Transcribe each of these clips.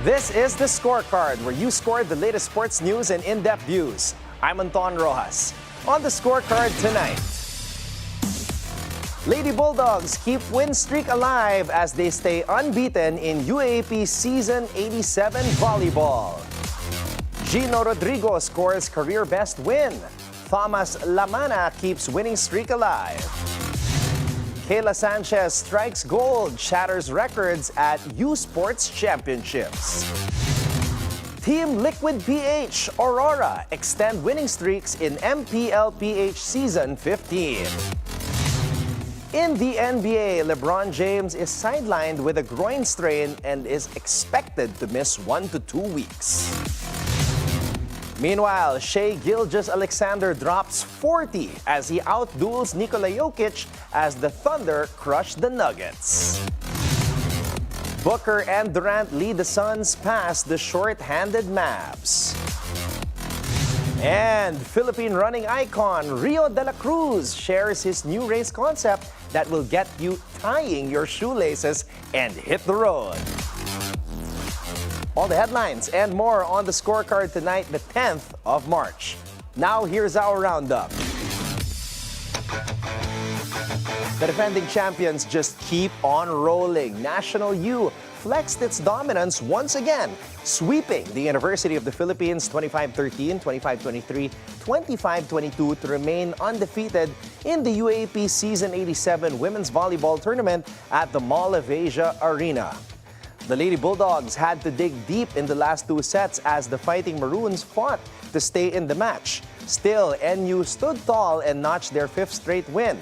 This is the Scorecard, where you score the latest sports news and in-depth views. I'm Anton Roxas. On the Scorecard tonight, Lady Bulldogs keep win streak alive as they stay unbeaten in UAAP Season 87 Volleyball. Rodrigo scores career best win. Lamanna keeps winning streak alive. Kayla Sanchez strikes gold, shatters records at U Sports Championships. Team Liquid PH Aurora extend winning streaks in MPL PH Season 15. In the NBA, LeBron James is sidelined with a groin strain and is expected to miss 1 to 2 weeks. Meanwhile, Shai Gilgeous-Alexander drops 40 as he outduels Nikola Jokic as the Thunder crush the Nuggets. Booker and Durant lead the Suns past the short-handed Mavs. And Philippine running icon Rio de la Cruz shares his new race concept that will get you tying your shoelaces and hit the road. All the headlines and more on the Scorecard tonight, the 10th of March. Now, here's our roundup. The defending champions just keep on rolling. National U flexed its dominance once again, sweeping the University of the Philippines 25-13, 25-23, 25-22 to remain undefeated in the UAAP Season 87 Women's Volleyball Tournament at the Mall of Asia Arena. The Lady Bulldogs had to dig deep in the last two sets as the Fighting Maroons fought to stay in the match. Still, NU stood tall and notched their 5th straight win.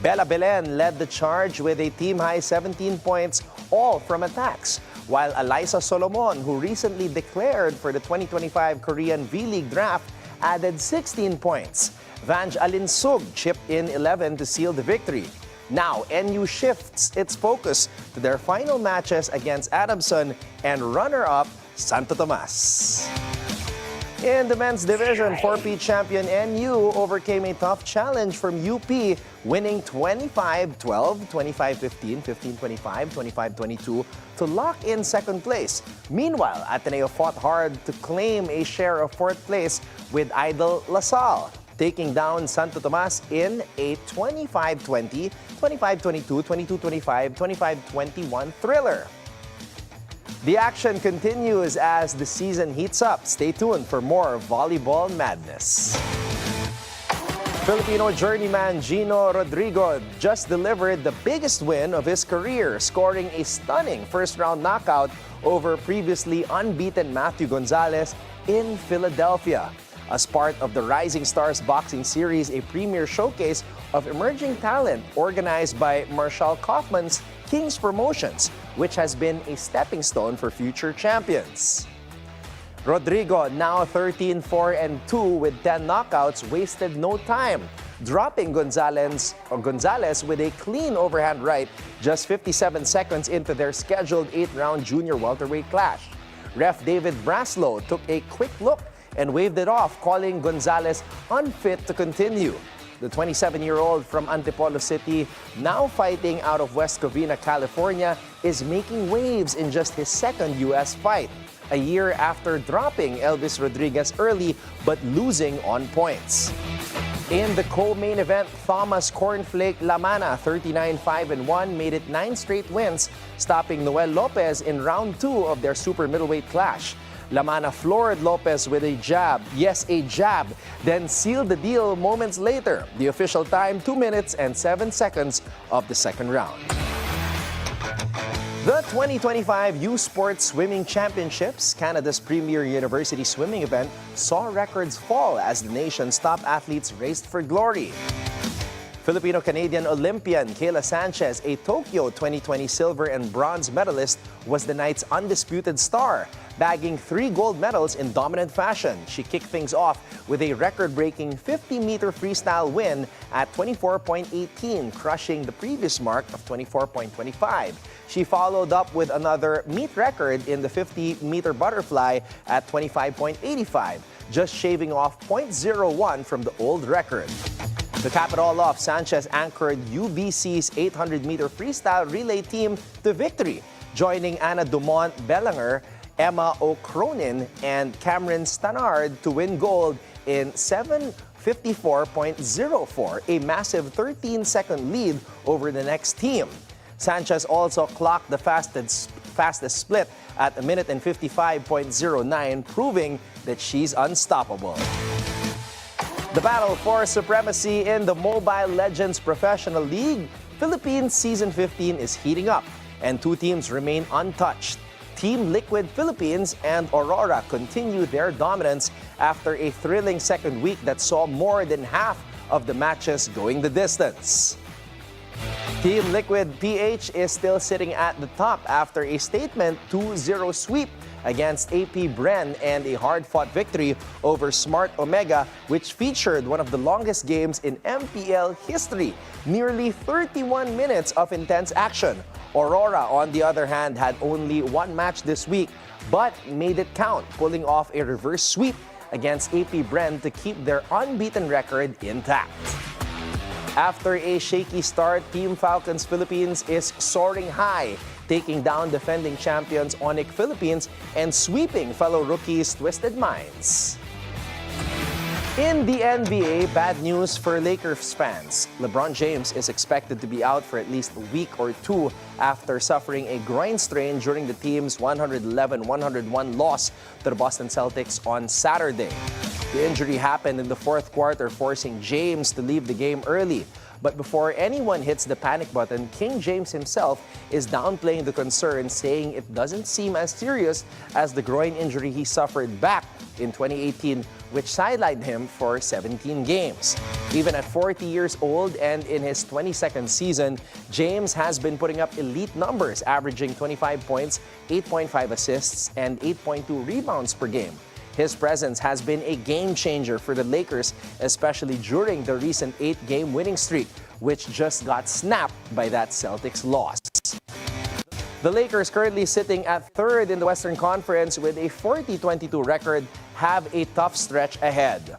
Bella Belen led the charge with a team-high 17 points, all from attacks, while Alyssa Solomon, who recently declared for the 2025 Korean V-League draft, added 16 points. Vange Alinsug chipped in 11 to seal the victory. Now, NU shifts its focus to their final matches against Adamson and runner-up Santo Tomas. In the men's division, 4P champion NU overcame a tough challenge from UP, winning 25-12, 25-15, 15-25, 25-22 to lock in second place. Meanwhile, Ateneo fought hard to claim a share of 4th place with Idol LaSalle, taking down Santo Tomas in a 25-20, 25-22, 22-25, 25-21 thriller. The action continues as the season heats up. Stay tuned for more volleyball madness. Filipino journeyman Gino Rodrigo just delivered the biggest win of his career, scoring a stunning first-round knockout over previously unbeaten Matthew Gonzalez in Philadelphia. As part of the Rising Stars Boxing Series, a premier showcase of emerging talent organized by Marshall Kaufman's Kings Promotions, which has been a stepping stone for future champions. Rodrigo, now 13-4-2 with 10 knockouts, wasted no time, dropping Gonzalez with a clean overhand right just 57 seconds into their scheduled 8-round junior welterweight clash. Ref David Braslow took a quick look and waved it off, calling Gonzalez unfit to continue. The 27-year-old from Antipolo City, now fighting out of West Covina, California, is making waves in just his second U.S. fight, a year after dropping Elvis Rodriguez early but losing on points. In the co-main event, Thomas Cornflake Lamanna, 39-5-1, made it 9 straight wins, stopping Noel Lopez in round 2 of their super middleweight clash. Lamanna floored Lopez with a jab, yes, a jab, then sealed the deal moments later. The official time, 2 minutes and 7 seconds of the second round. The 2025 U Sports Swimming Championships, Canada's premier university swimming event, saw records fall as the nation's top athletes raced for glory. Filipino-Canadian Olympian Kayla Sanchez, a Tokyo 2020 silver and bronze medalist, was the night's undisputed star, bagging 3 gold medals in dominant fashion. She kicked things off with a record-breaking 50-meter freestyle win at 24.18, crushing the previous mark of 24.25. She followed up with another meet record in the 50-meter butterfly at 25.85, just shaving off 0.01 from the old record. To cap it all off, Sanchez anchored UBC's 800-meter freestyle relay team to victory, joining Anna Dumont Belanger Emma O'Cronin and Cameron Stannard to win gold in 7:54.04, a massive 13-second lead over the next team. Sanchez also clocked the fastest split at 1:55.09, proving that she's unstoppable. The battle for supremacy in the Mobile Legends Professional League Philippines Season 15 is heating up, and two teams remain untouched. Team Liquid Philippines and Aurora continue their dominance after a thrilling second week that saw more than half of the matches going the distance. Team Liquid PH is still sitting at the top after a statement 2-0 sweep against AP Bren and a hard-fought victory over Smart Omega, which featured one of the longest games in MPL history, nearly 31 minutes of intense action. Aurora, on the other hand, had only one match this week, but made it count, pulling off a reverse sweep against AP Bren to keep their unbeaten record intact. After a shaky start, Team Falcons Philippines is soaring high, taking down defending champions Onyx Philippines and sweeping fellow rookies Twisted Minds. In the NBA, bad news for Lakers fans. LeBron James is expected to be out for at least a week or two after suffering a groin strain during the team's 111-101 loss to the Boston Celtics on Saturday. The injury happened in the fourth quarter, forcing James to leave the game early. But before anyone hits the panic button, King James himself is downplaying the concern, saying it doesn't seem as serious as the groin injury he suffered back in 2018, which sidelined him for 17 games. Even at 40 years old and in his 22nd season, James has been putting up elite numbers, averaging 25 points, 8.5 assists, and 8.2 rebounds per game. His presence has been a game changer for the Lakers, especially during the recent 8-game winning streak, which just got snapped by that Celtics loss. The Lakers, currently sitting at third in the Western Conference with a 40-22 record, have a tough stretch ahead.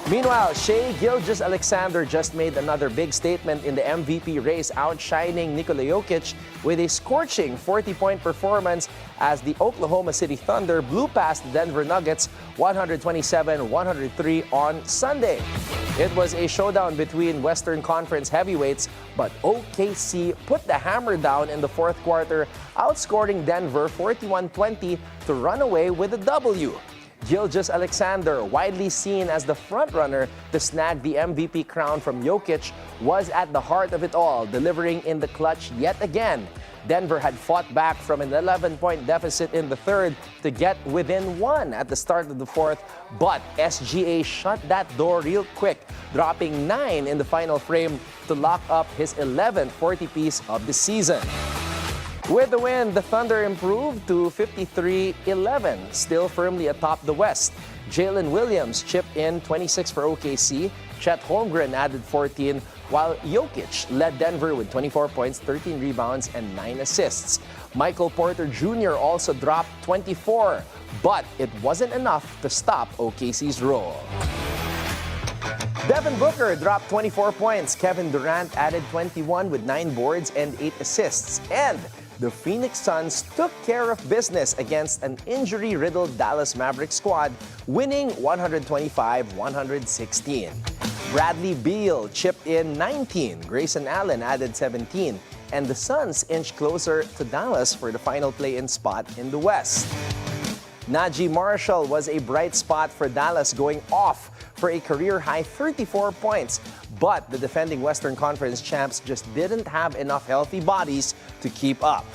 Meanwhile, Shai Gilgeous-Alexander just made another big statement in the MVP race, outshining Nikola Jokic with a scorching 40-point performance as the Oklahoma City Thunder blew past the Denver Nuggets 127-103 on Sunday. It was a showdown between Western Conference heavyweights, but OKC put the hammer down in the fourth quarter, outscoring Denver 41-20 to run away with a W. Gilgeous-Alexander, widely seen as the frontrunner to snag the MVP crown from Jokic, was at the heart of it all, delivering in the clutch yet again. Denver had fought back from an 11-point deficit in the third to get within one at the start of the fourth, but SGA shut that door real quick, dropping 9 in the final frame to lock up his 11th 40-piece of the season. With the win, the Thunder improved to 53-11, still firmly atop the West. Jalen Williams chipped in 26 for OKC. Chet Holmgren added 14, while Jokic led Denver with 24 points, 13 rebounds, and 9 assists. Michael Porter Jr. also dropped 24, but it wasn't enough to stop OKC's roll. Devin Booker dropped 24 points. Kevin Durant added 21 with 9 boards and 8 assists. And the Phoenix Suns took care of business against an injury-riddled Dallas Mavericks squad, winning 125-116. Bradley Beal chipped in 19, Grayson Allen added 17, and the Suns inched closer to Dallas for the final play-in spot in the West. Najee Marshall was a bright spot for Dallas, going off for a career-high 34 points. But the defending Western Conference champs just didn't have enough healthy bodies to keep up.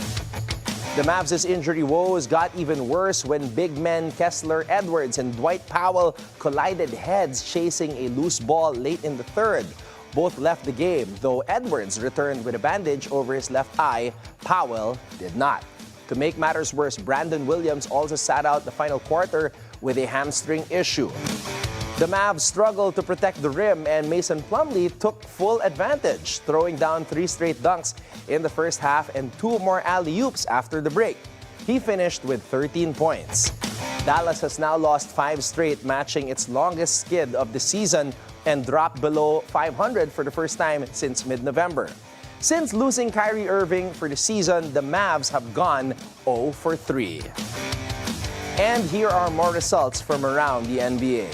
The Mavs' injury woes got even worse when big men Kessler Edwards and Dwight Powell collided heads chasing a loose ball late in the third. Both left the game, though Edwards returned with a bandage over his left eye. Powell did not. To make matters worse, Brandon Williams also sat out the final quarter with a hamstring issue. The Mavs struggled to protect the rim, and Mason Plumlee took full advantage, throwing down 3 straight dunks in the first half and 2 more alley-oops after the break. He finished with 13 points. Dallas has now lost 5 straight, matching its longest skid of the season, and dropped below 500 for the first time since mid-November. Since losing Kyrie Irving for the season, the Mavs have gone 0 for 3. And here are more results from around the NBA.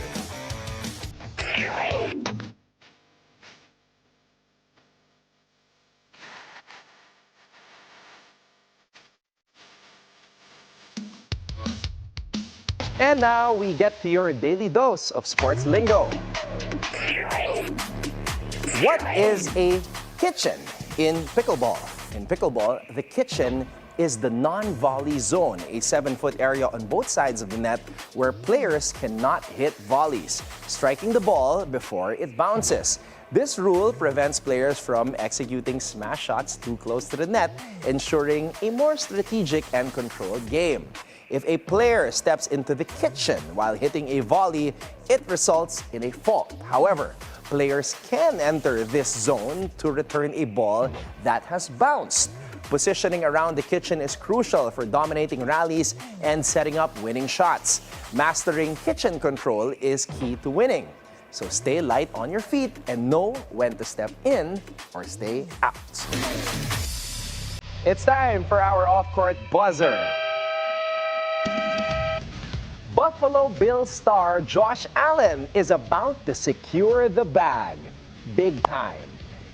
And now we get to your daily dose of sports lingo. What is a kitchen in pickleball? In pickleball, the kitchen is the non-volley zone, a 7-foot area on both sides of the net where players cannot hit volleys, striking the ball before it bounces. This rule prevents players from executing smash shots too close to the net, ensuring a more strategic and controlled game. If a player steps into the kitchen while hitting a volley, it results in a fault. However, players can enter this zone to return a ball that has bounced. Positioning around the kitchen is crucial for dominating rallies and setting up winning shots. Mastering kitchen control is key to winning. So stay light on your feet and know when to step in or stay out. It's time for our off-court buzzer. Buffalo Bills star Josh Allen is about to secure the bag. Big time.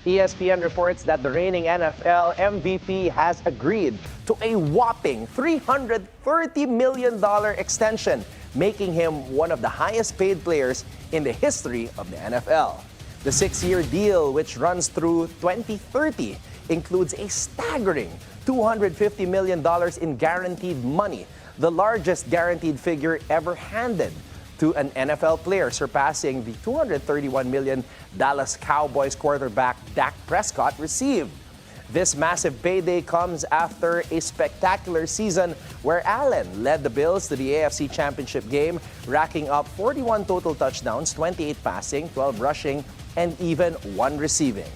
ESPN reports that the reigning NFL MVP has agreed to a whopping $330 million extension, making him one of the highest paid players in the history of the NFL. The 6-year deal, which runs through 2030, includes a staggering $250 million in guaranteed money, the largest guaranteed figure ever handed to an NFL player, surpassing the $231 million Dallas Cowboys quarterback Dak Prescott received. This massive payday comes after a spectacular season where Allen led the Bills to the AFC Championship game, racking up 41 total touchdowns, 28 passing, 12 rushing, and even 1 receiving.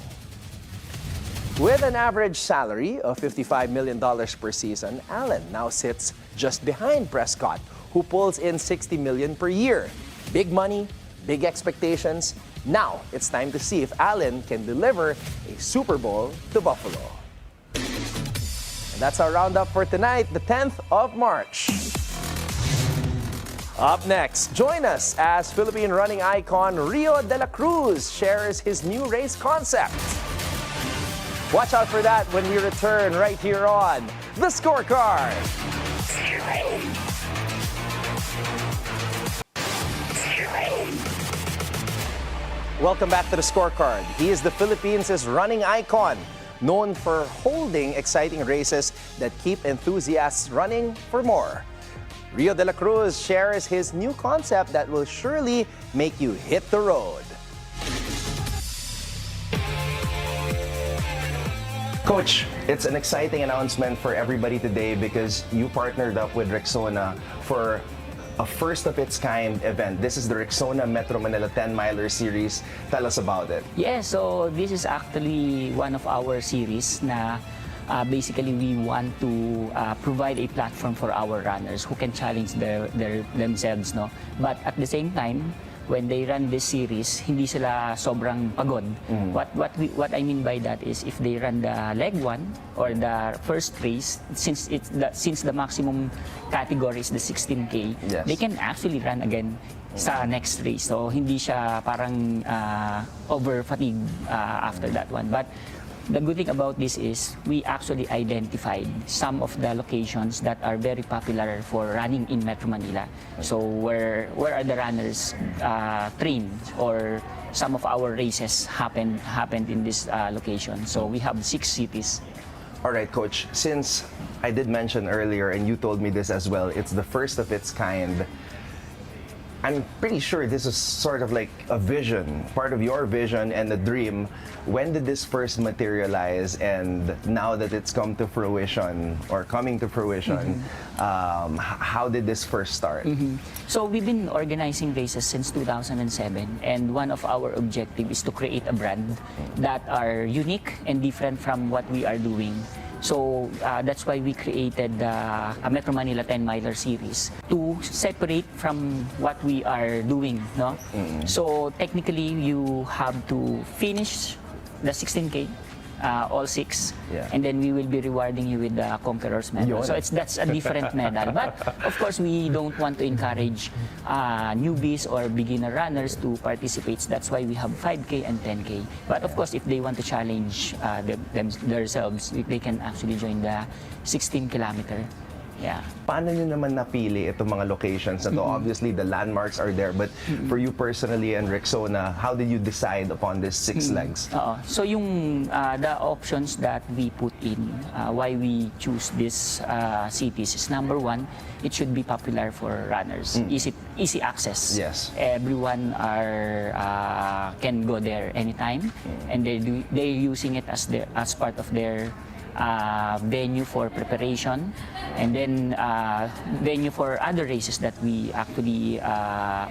With an average salary of $55 million per season, Allen now sits just behind Prescott, who pulls in $60 million per year. Big money, big expectations. Now it's time to see if Allen can deliver a Super Bowl to Buffalo. And that's our roundup for tonight, the 10th of March. Up next, join us as Philippine running icon Rio de la Cruz shares his new race concept. Watch out for that when we return right here on The Scorecard. Welcome back to The Scorecard. He is the Philippines' running icon, known for holding exciting races that keep enthusiasts running for more. Rio de la Cruz shares his new concept that will surely make you hit the road. Coach, it's an exciting announcement for everybody today because you partnered up with Rexona for a first-of-its-kind event. This is the Rexona Metro Manila 10-miler series. Tell us about it. Yeah, so this is actually one of our series na basically we want to provide a platform for our runners who can challenge themselves, no? But at the same time, when they run this series, hindi sila sobrang pagod. What I mean by that is if they run the leg 1 or the first race, since the maximum category is the 16K, yes, they can actually run again sa next race. So hindi siya parang over fatigue after that one. But the good thing about this is we actually identified some of the locations that are very popular for running in Metro Manila. So where are the runners trained, or some of our races happened in this location. So we have 6 cities. All right, Coach. Since I did mention earlier, and you told me this as well, it's the first of its kind. I'm pretty sure this is sort of like a vision, part of your vision and a dream. When did this first materialize, and now that it's come to fruition or coming to fruition, how did this first start? So we've been organizing races since 2007, and one of our objectives is to create a brand that are unique and different from what we are doing. So that's why we created a Metro Manila 10-miler series to separate from what we are doing, no? So technically, you have to finish the 16K all 6. Yeah. And then we will be rewarding you with the Conqueror's medal. Yun. So that's a different medal. But of course, we don't want to encourage newbies or beginner runners to participate. That's why we have 5K and 10K. But of course, if they want to challenge themselves, they can actually join the 16-kilometer. Yeah. Paano nyo naman napili itong mga locations na to? Obviously, the landmarks are there, but for you personally and Rexona, how did you decide upon these 6 legs? So yung the options that we put in, why we choose these cities is number 1, it should be popular for runners, easy access. Yes. Everyone can go there anytime, and they're using it as part of their venue for preparation, and then venue for other races that we actually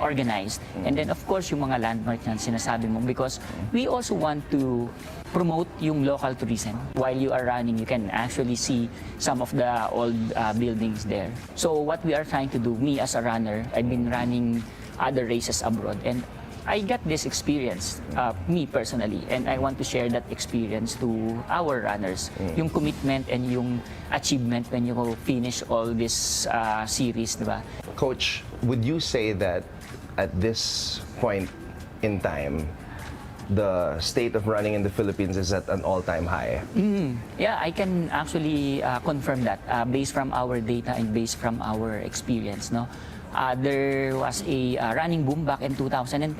organized. And then of course yung mga landmark na sinasabi mo, because we also want to promote yung local tourism. While you are running, you can actually see some of the old buildings there. So what we are trying to do, me as a runner, I've been running other races abroad, and I got this experience, me personally, and I want to share that experience to our runners. Yung commitment and yung achievement when you finish all this series, diba? Coach, would you say that at this point in time, the state of running in the Philippines is at an all-time high? Yeah, I can actually confirm that based from our data and based from our experience, no? There was a running boom back in 2010,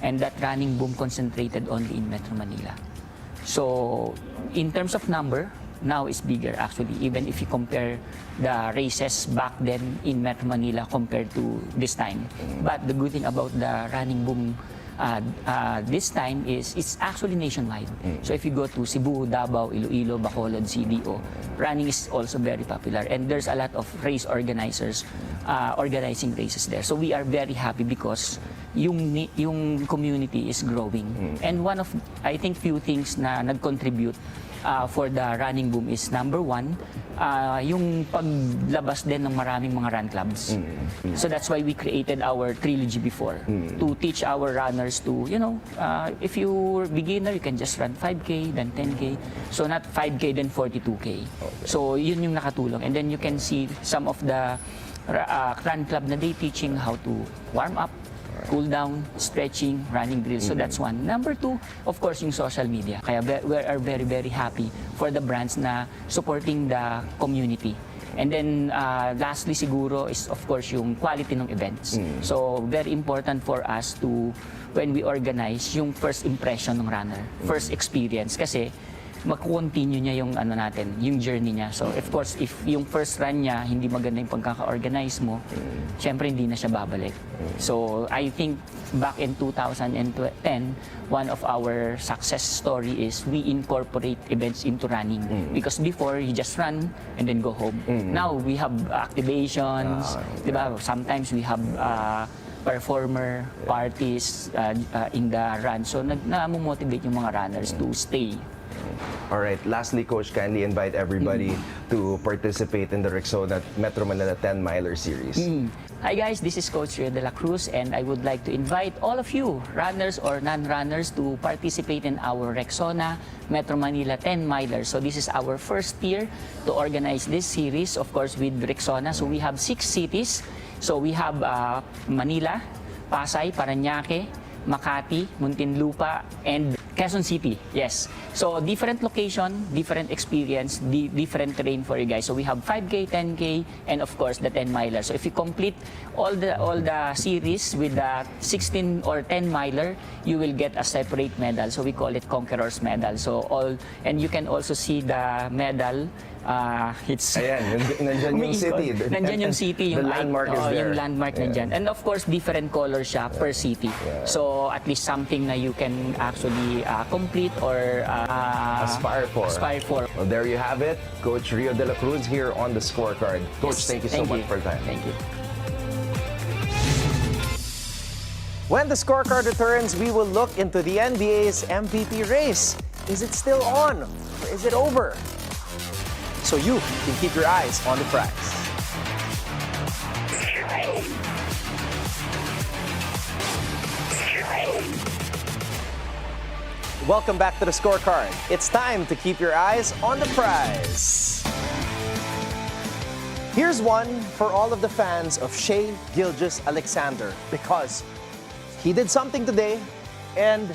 and that running boom concentrated only in Metro Manila. So, in terms of number, now is bigger actually, even if you compare the races back then in Metro Manila compared to this time. But the good thing about the running boom this time is it's actually nationwide. So if you go to Cebu, Davao, Iloilo, Bacolod, CDO, running is also very popular, and there's a lot of race organizers organizing races there. So we are very happy because yung community is growing. And one of, I think, few things na nag-contribute for the running boom is number 1, yung paglabas din ng maraming mga run clubs. So that's why we created our trilogy before, to teach our runners to, you know, if you're beginner, you can just run 5K, then 10K. So not 5K, then 42K. Okay. So yun yung nakatulong. And then you can see some of the run club na they teaching how to warm up, cool down, stretching, running drills. So that's one. Number 2, of course, yung social media. Kaya we are very, very happy for the brands na supporting the community. And then lastly siguro is of course yung quality ng events. So very important for us to, when we organize, yung first impression ng runner, first experience. Kasi mag-continue niya yung ano natin, yung journey niya. So of course, if yung first run niya hindi maganda yung pagkaka-organize mo, syempre hindi na siya babalik. So I think back in 2010, one of our success story is we incorporate events into running. Because before, you just run and then go home. Now we have activations, diba? Sometimes we have performer parties in the run. So na-motivate yung mga runners to stay. All right. Lastly, Coach, kindly invite everybody to participate in the Rexona Metro Manila 10-miler series. Hi guys, this is Coach Rio de la Cruz, and I would like to invite all of you, runners or non-runners, to participate in our Rexona Metro Manila 10-miler. So this is our first year to organize this series, of course, with Rexona. So we have 6 cities. So we have Manila, Pasay, Parañaque, Makati, Muntinlupa, and Quezon City. Yes. So different location, different experience, different terrain for you guys. So we have 5K, 10K, and of course the 10-miler. So if you complete all the series with the 16 or 10-miler, you will get a separate medal. So we call it Conqueror's medal. So and you can also see the medal. It's Ayan, nandyan yung city. Nandyan yung city, The landmark is there. Yung landmark nandyan. And of course, different color siya per city. So at least something na you can actually complete or Aspire for. Well, there you have it. Coach Rio de la Cruz here on the Scorecard. Coach, thank you so much for your time. Thank you. When the Scorecard returns, we will look into the NBA's MVP race. Is it still on? Or is it over? So you can keep your eyes on the prize. Welcome back to the Scorecard. It's time to keep your eyes on the prize. Here's one for all of the fans of Shai Gilgeous-Alexander because he did something today, and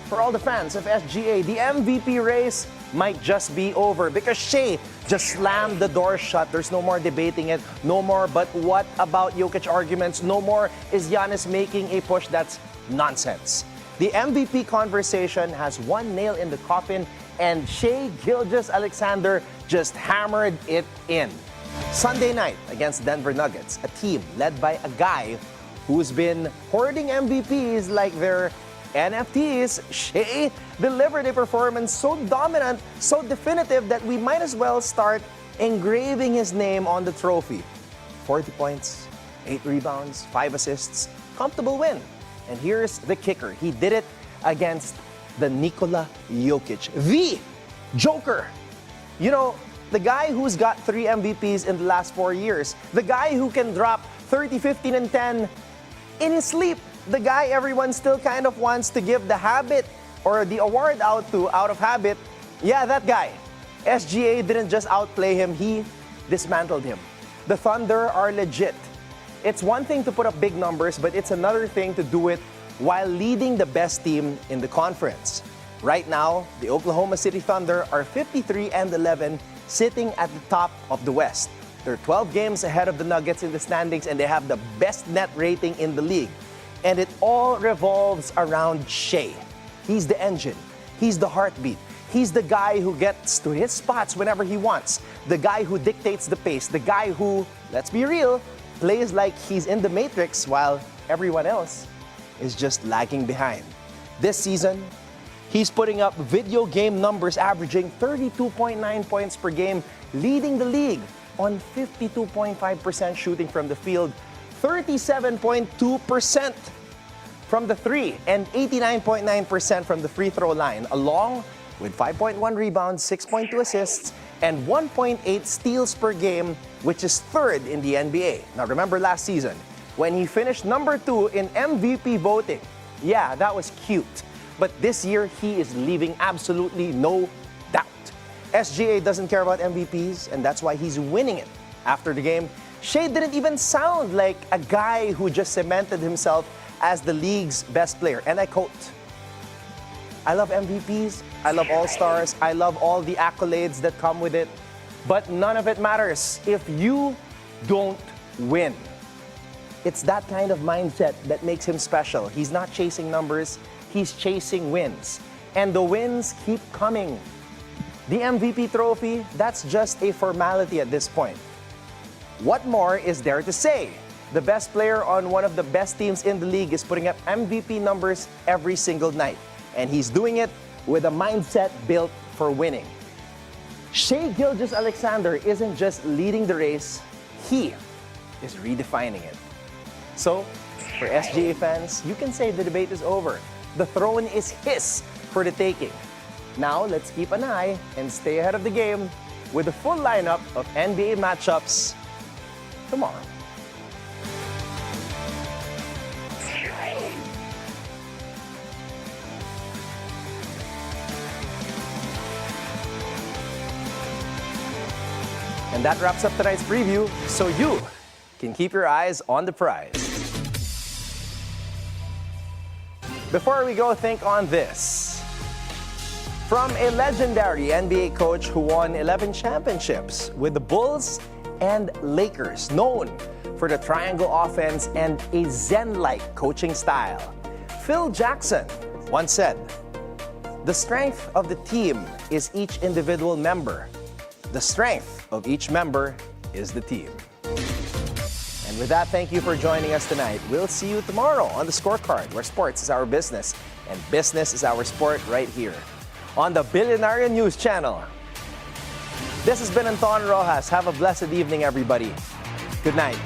for all the fans of SGA, the MVP race might just be over because Shai just slammed the door shut. There's no more debating it. No more, but what about Jokic arguments? No more, is Giannis making a push? That's nonsense. The MVP conversation has one nail in the coffin, and Shai Gilgeous-Alexander just hammered it in. Sunday night against Denver Nuggets, a team led by a guy who's been hoarding MVPs like they're NFTs, Shai delivered a performance so dominant, so definitive that we might as well start engraving his name on the trophy. 40 points, 8 rebounds, 5 assists, comfortable win. And here's the kicker. He did it against the Nikola Jokic, the Joker. You know, the guy who's got 3 MVPs in the last 4 years, the guy who can drop 30, 15, and 10 in his sleep, the guy everyone still kind of wants to give the habit or the award out to out of habit. Yeah, that guy. SGA didn't just outplay him, he dismantled him. The Thunder are legit. It's one thing to put up big numbers, but it's another thing to do it while leading the best team in the conference. Right now, the Oklahoma City Thunder are 53-11, sitting at the top of the West. They're 12 games ahead of the Nuggets in the standings, and they have the best net rating in the league. And it all revolves around Shai. He's the engine. He's the heartbeat. He's the guy who gets to his spots whenever he wants. The guy who dictates the pace. The guy who, let's be real, plays like he's in the Matrix while everyone else is just lagging behind. This season, he's putting up video game numbers averaging 32.9 points per game, leading the league on 52.5% shooting from the field, 37.2% from the three, and 89.9% from the free throw line, along with 5.1 rebounds, 6.2 assists, and 1.8 steals per game, which is third in the NBA. Now remember last season, when he finished number 2 in MVP voting. Yeah, that was cute. But this year, he is leaving absolutely no doubt. SGA doesn't care about MVPs, and that's why he's winning it. After the game, Shai didn't even sound like a guy who just cemented himself as the league's best player. And I quote, "I love MVPs, I love All-Stars, I love all the accolades that come with it, but none of it matters if you don't win." It's that kind of mindset that makes him special. He's not chasing numbers, he's chasing wins. And the wins keep coming. The MVP trophy, that's just a formality at this point. What more is there to say? The best player on one of the best teams in the league is putting up MVP numbers every single night. And he's doing it with a mindset built for winning. Shai Gilgeous-Alexander isn't just leading the race, he is redefining it. So, for SGA fans, you can say the debate is over. The throne is his for the taking. Now, let's keep an eye and stay ahead of the game with the full lineup of NBA matchups tomorrow. And that wraps up tonight's preview, so you can keep your eyes on the prize. Before we go, think on this. From a legendary NBA coach who won 11 championships with the Bulls and Lakers, known for the triangle offense and a Zen-like coaching style, Phil Jackson once said, "The strength of the team is each individual member. The strength of each member is the team." And with that, thank you for joining us tonight. We'll see you tomorrow on the Scorecard, where sports is our business and business is our sport, right here on the Bilyonaryo News Channel. This has been Anton Roxas. Have a blessed evening, everybody. Good night.